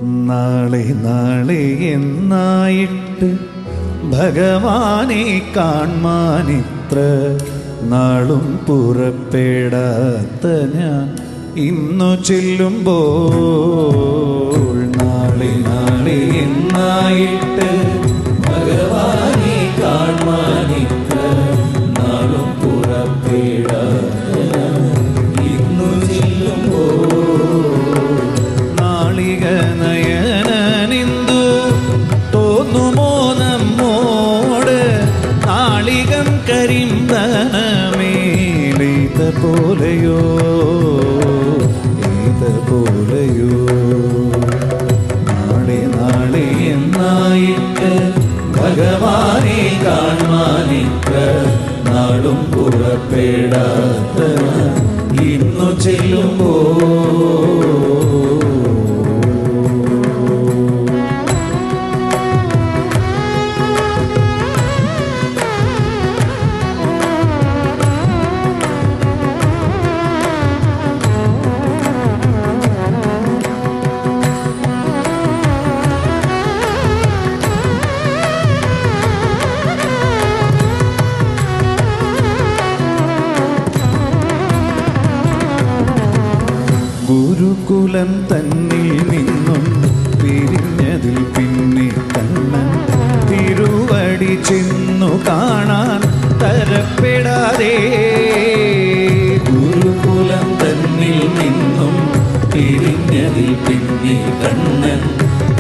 നാളെ നാളെ എന്നായിട്ട് ഭഗവാനെ കാൺമാനിത്ര നാളും പുറപ്പെടാത്ത ഞാൻ ഇന്നു ചെല്ലുമ്പോൾ നാളെ നാളെ എന്നായിട്ട് ഭഗവാനെ കാൺമാനിത്ര നാളും പുറപ്പെടാത്ത ഇന്നു ചെല്ലുമ്പോൾ നാളിക നയനനിന്ദു തോന്നുമോ നമ്മോട് നാളികം കരിമ്പനമേലീത പോലെയോ ഈത പോലെയോ നാളെ നാളെ എന്നായിട്ട് ഭഗവാനെ കാൺമാനിത്ര നാളും പുറപ്പെടാത്ത ഇന്നു ചെല്ലുമ്പോ ഗുരുകുലം തന്നിൽ നിന്നും പിരിഞ്ഞതിൽ പിന്നെ കണ്ണൻ തിരുവടി ചെന്നു കാണാൻ തരപ്പെടാതെ ഗുരുകുലം തന്നിൽ നിന്നും പിരിഞ്ഞതിൽ പിന്നെ കണ്ണൻ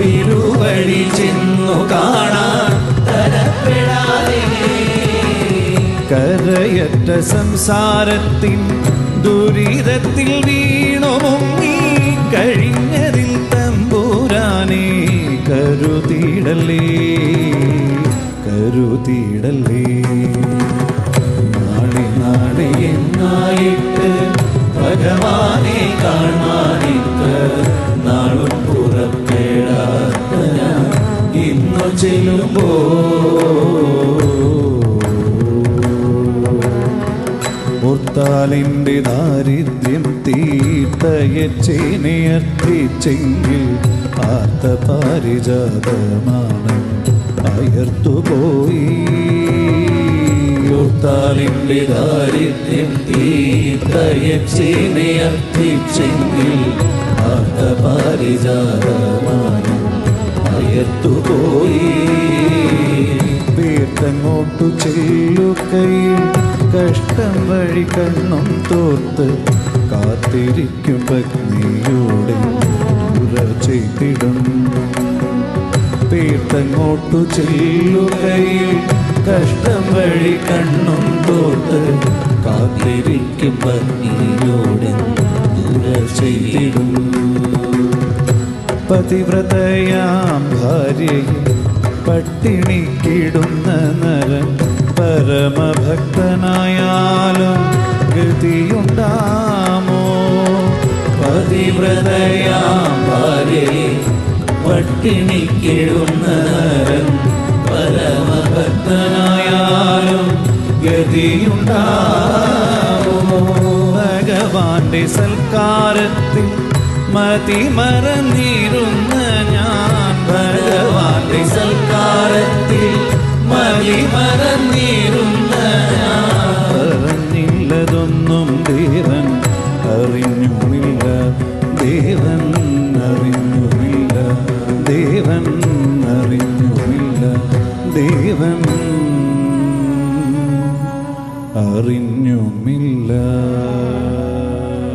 തിരുവടി ചെന്നു കാണാൻ തരപ്പെടാതെ കരയറ്റ സംസാരത്തിൻ ദുരിതത്തിൽ വീണു മുങ്ങി കഴിഞ്ഞതിൽ തമ്പുരാനെ കരുതിടലേ കരുതിടലേ നാളെ നാളെ എന്നായിട്ട് ഭഗവാനെ കാണാനിത്ര നാളും പുറപ്പെടാത്ത ഇന്നു ചെല്ലുമ്പോ ഓർത്താലിൻ്റെ ദാരിദ്ര്യം തീർത്തയച്ചേനെയർത്തിച്ചെങ്കിൽ ആർത്ത പാരിജാതമാണ് അയർത്തുപോയി ഓർത്താലിൻ്റെ ദാരിദ്ര്യം തീർത്തയച്ചേനെയർത്തിച്ചെങ്കിൽ ആർത്ത പാരിജാതമാണ് അയർത്തുപോയി പേർത്തങ്ങോട്ടു ചെല്ലുകയിൽ കഷ്ടം വഴി കണ്ണും തോർത്ത് കാത്തിരിക്കും പത്നിയോടെ ദൂര ചെയ്തിടും പേർത്തങ്ങോട്ടു ചെല്ലുകയിൽ കഷ്ടം വഴി കണ്ണും തോർത്ത് കാത്തിരിക്കും പത്നിയോടെ ദൂര ചെയ്തിടും പതിവ്രതയാം ഭാര്യയെ പട്ടിണിക്കിടുന്ന നരൻ പരമഭക്തനായാലും ഗതിയുണ്ടാമോ പതിവ്രതയാം ഭാര്യയെ പട്ടിണിക്കിടുന്ന നരൻ പരമഭക്തനായാലും ഗതിയുണ്ടാമോ ഭഗവാന്റെ സൽക്കാരത്തിൽ മതിമറന്നിരുന്ന ഞാൻ ഭഗവാന്റെ സൽക്കാരത്തിൽ മതിമറന്നിരുന്ന ഞാൻ അറിഞ്ഞില്ലതൊന്നും ദേവൻ അറിഞ്ഞുമില്ല ദേവൻ അറിഞ്ഞുമില്ല ദേവൻ അറിഞ്ഞുമില്ല ദേവൻ അറിഞ്ഞുമില്ല